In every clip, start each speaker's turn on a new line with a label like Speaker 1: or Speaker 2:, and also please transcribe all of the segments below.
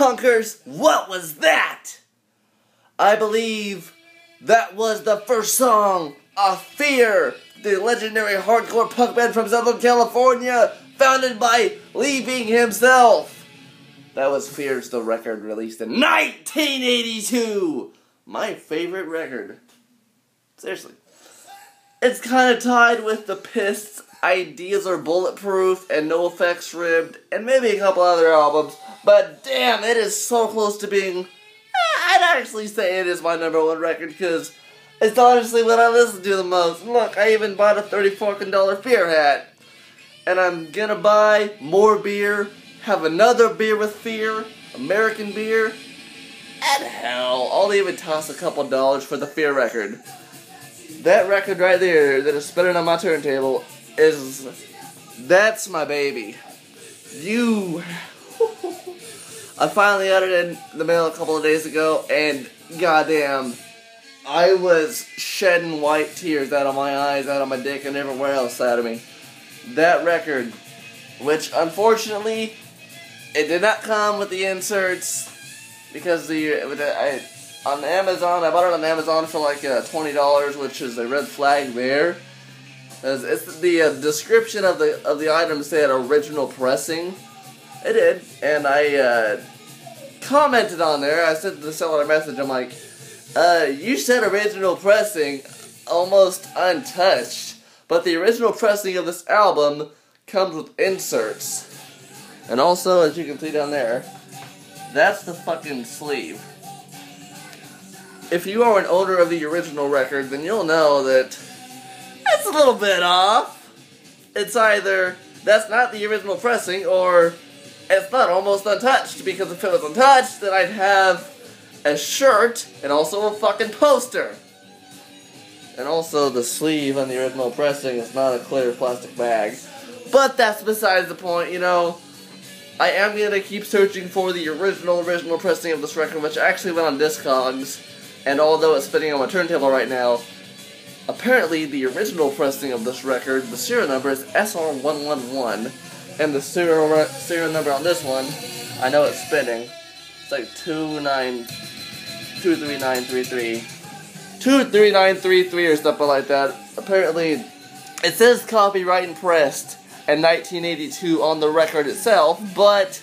Speaker 1: punkers, what was that? I believe that was the first song of Fear, the legendary hardcore punk band from Southern California, founded by Lee Bing himself. That was Fear's the record released in 1982. My favorite record. Seriously. It's kind of tied with the Pist's Ideas Are Bulletproof and NoFX Ribbed and maybe a couple other albums, but damn, it is so close to being, I'd actually say it is my #1 record because it's honestly what I listen to the most. Look, I even bought a $30 Fear hat, and I'm gonna buy more beer, have another beer with Fear, American beer, and hell, I'll even toss a couple dollars for the Fear record. That record right there that is spinning on my turntable that's my baby. I finally got it in the mail a couple of days ago, and goddamn, I was shedding white tears out of my eyes, out of my dick, and everywhere else out of me. That record, which unfortunately, it did not come with the inserts, because on Amazon, I bought it on Amazon for like $20, which is a red flag there. It's the description of the item said original pressing. It did, and I commented on there. I sent the seller a message. I'm like, you said original pressing, almost untouched, but the original pressing of this album comes with inserts. And also, as you can see down there, that's the fucking sleeve. If you are an owner of the original record, then you'll know that it's a little bit off. It's either that's not the original pressing, or it's not almost untouched, because if it was untouched, then I'd have a shirt and also a fucking poster. And also the sleeve on the original pressing is not a clear plastic bag. But that's besides the point, you know. I am going to keep searching for the original pressing of this record, which actually went on Discogs, and although it's spinning on my turntable right now, apparently the original pressing of this record, the serial number is SR111, and the serial number on this one, I know it's spinning, it's like 23933 or something like that. Apparently, it says copyright and pressed in 1982 on the record itself, but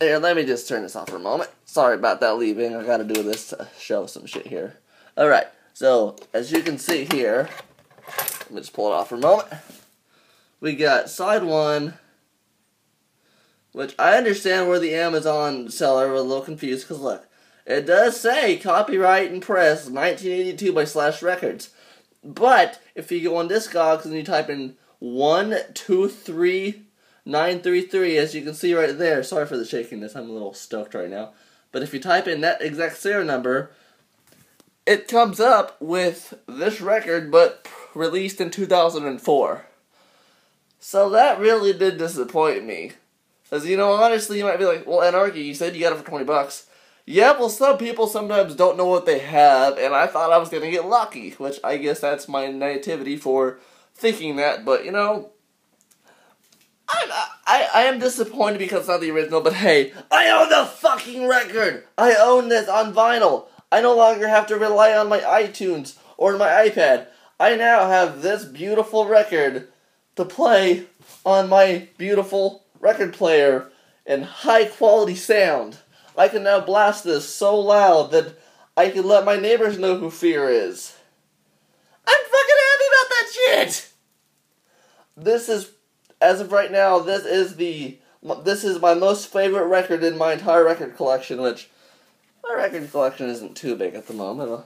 Speaker 1: here, let me just turn this off for a moment. Sorry about that leaving. I gotta do this to show some shit here. Alright, so as you can see here, let me just pull it off for a moment. We got side 1, which I understand where the Amazon seller was a little confused, because look, it does say copyright and press 1982 by Slash Records. But if you go on Discogs and you type in 123933, as you can see right there, sorry for the shakiness, I'm a little stoked right now. But if you type in that exact serial number, it comes up with this record, but released in 2004. So that really did disappoint me. Because, you know, honestly, you might be like, well, Anarka, you said you got it for $20. Yeah, well, some people sometimes don't know what they have, and I thought I was going to get lucky, which I guess that's my naivety for thinking that, but, you know, I am disappointed because it's not the original, but hey, I own the fucking record! I own this on vinyl! I no longer have to rely on my iTunes or my iPad. I now have this beautiful record to play on my beautiful record player in high quality sound. I can now blast this so loud that I can let my neighbors know who Fear is. I'm fucking happy about that shit! This is, as of right now, this is my most favorite record in my entire record collection, which my record collection isn't too big at the moment.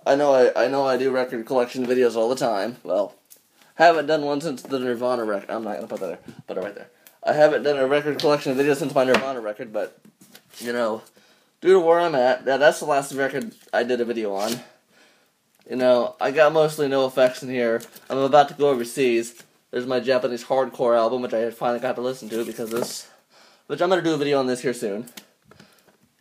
Speaker 1: I know I do record collection videos all the time. Well, haven't done one since the Nirvana record. I'm not gonna put that there. Put it right there. I haven't done a record collection video since my Nirvana record, but you know, due to where I'm at, that's the last record I did a video on. You know, I got mostly NoFX in here. I'm about to go overseas. There's my Japanese hardcore album, which I finally got to listen to because which I'm going to do a video on this here soon.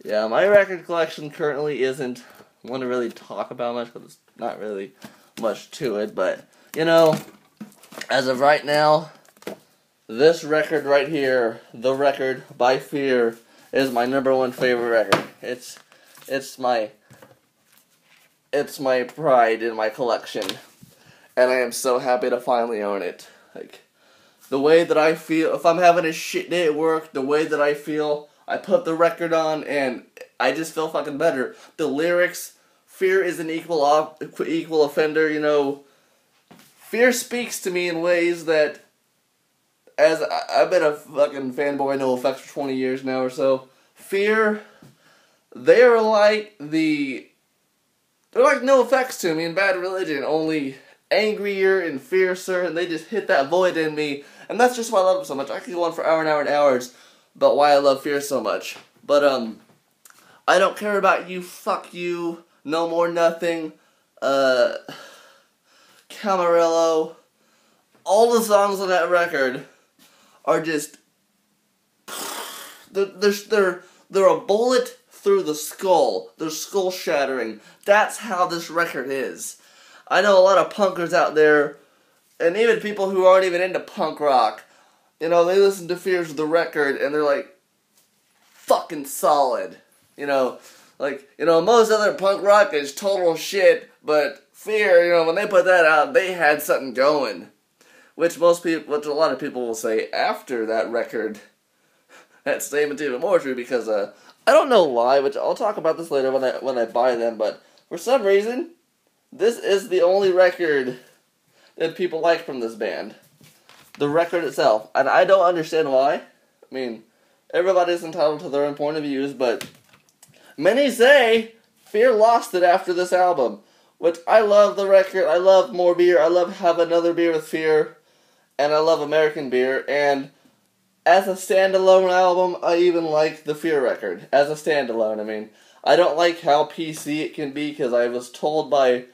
Speaker 1: Yeah, my record collection currently isn't one to really talk about much because it's not really much to it, but, you know, as of right now, this record right here, The Record by Fear, is my #1 favorite record. It's my pride in my collection, and I am so happy to finally own it. Like, the way that I feel, if I'm having a shit day at work, the way that I feel, I put the record on, and I just feel fucking better. The lyrics, Fear is an equal offender, you know. Fear speaks to me in ways that, as I've been a fucking fanboy of NoFX for 20 years now or so. Fear, they're like NoFX to me in Bad Religion, only angrier and fiercer, and they just hit that void in me, and that's just why I love them so much. I could go on for hours about why I love Fear so much, but I don't care about you, fuck you, No More Nothing, Camarillo. All the songs on that record are just, they're a bullet through the skull. They're skull shattering. That's how this record is. I know a lot of punkers out there, and even people who aren't even into punk rock, you know, they listen to Fear's The Record, and they're like, fucking solid. You know, like, you know, most other punk rock is total shit, but Fear, you know, when they put that out, they had something going. Which a lot of people will say after that record. That statement's even more true because, I don't know why, which I'll talk about this later when I buy them, but for some reason, this is the only record that people like from this band. The record itself. And I don't understand why. I mean, everybody's entitled to their own point of views, but many say Fear lost it after this album. Which, I love the record, I love More Beer, I love Have Another Beer with Fear, and I love American Beer, and as a standalone album, I even like the Fear record. As a standalone, I mean, I don't like how PC it can be, because I was told by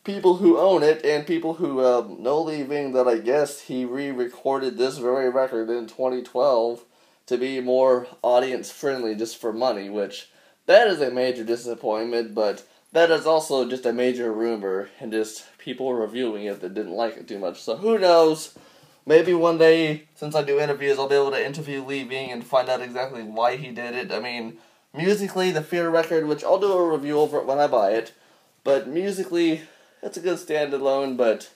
Speaker 1: people who own it, and people who know Leaving, that I guess he re-recorded this very record in 2012 to be more audience-friendly just for money, which, that is a major disappointment, but that is also just a major rumor, and just people reviewing it that didn't like it too much. So who knows? Maybe one day, since I do interviews, I'll be able to interview Leaving and find out exactly why he did it. I mean, musically, the Fear record, which I'll do a review over it when I buy it, but musically, it's a good standalone, but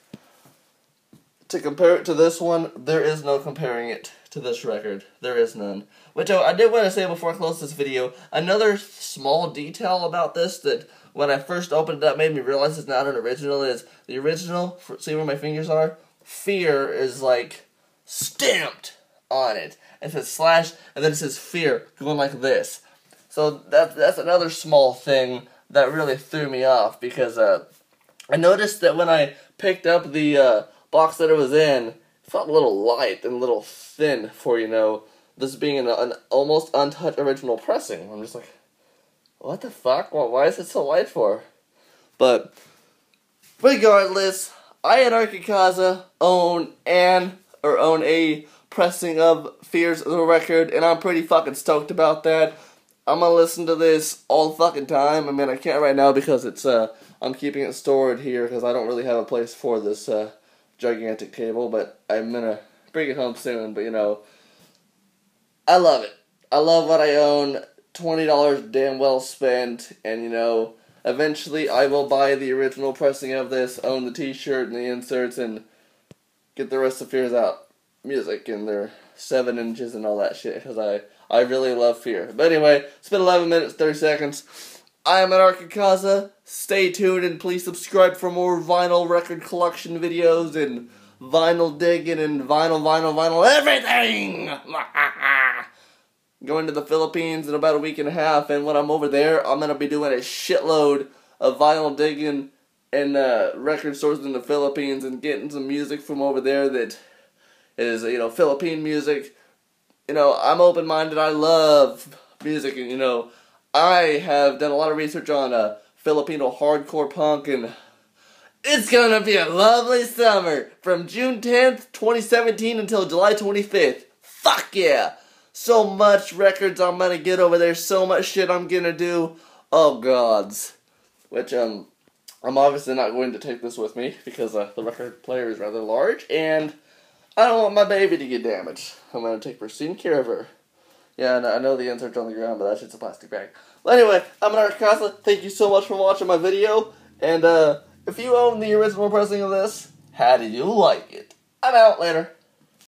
Speaker 1: to compare it to this one, there is no comparing it to this record. There is none. Which I did want to say before I close this video, another small detail about this that when I first opened it up made me realize it's not an original is the original, see where my fingers are? Fear is like stamped on it. It says slash, and then it says Fear, going like this. So that's another small thing that really threw me off, because I noticed that when I picked up the box that it was in, it felt a little light and a little thin for, you know, this being an almost untouched original pressing. I'm just like, what the fuck? Why is it so light for? But regardless, I at Akaza own a pressing of Fear's The Record, and I'm pretty fucking stoked about that. I'm gonna listen to this all the fucking time. I mean, I can't right now because it's I'm keeping it stored here because I don't really have a place for this gigantic cable, but I'm gonna bring it home soon. But you know, I love it. I love what I own. $20 damn well spent, and you know, eventually I will buy the original pressing of this, own the t-shirt and the inserts, and get the rest of Fear's out music and their 7 inches and all that shit, because I really love Fear. But anyway, it's been 11 minutes, 30 seconds. I am Anarka. Stay tuned and please subscribe for more vinyl record collection videos and vinyl digging and vinyl everything! Going to the Philippines in about a week and a half, and when I'm over there, I'm going to be doing a shitload of vinyl digging and record stores in the Philippines and getting some music from over there that is, you know, Philippine music. You know, I'm open-minded, I love music, and you know, I have done a lot of research on Filipino hardcore punk, and it's gonna be a lovely summer from June 10th, 2017 until July 25th. Fuck yeah! So much records I'm gonna get over there, so much shit I'm gonna do. Oh gods. Which, I'm obviously not going to take this with me, because the record player is rather large, and I don't want my baby to get damaged. I'm gonna take pristine care of her. Yeah, I know the insert's on the ground, but that shit's a plastic bag. Well, anyway, I'm Akaza. Thank you so much for watching my video. And if you own the original pressing of this, how did you like it? I'm out. Later.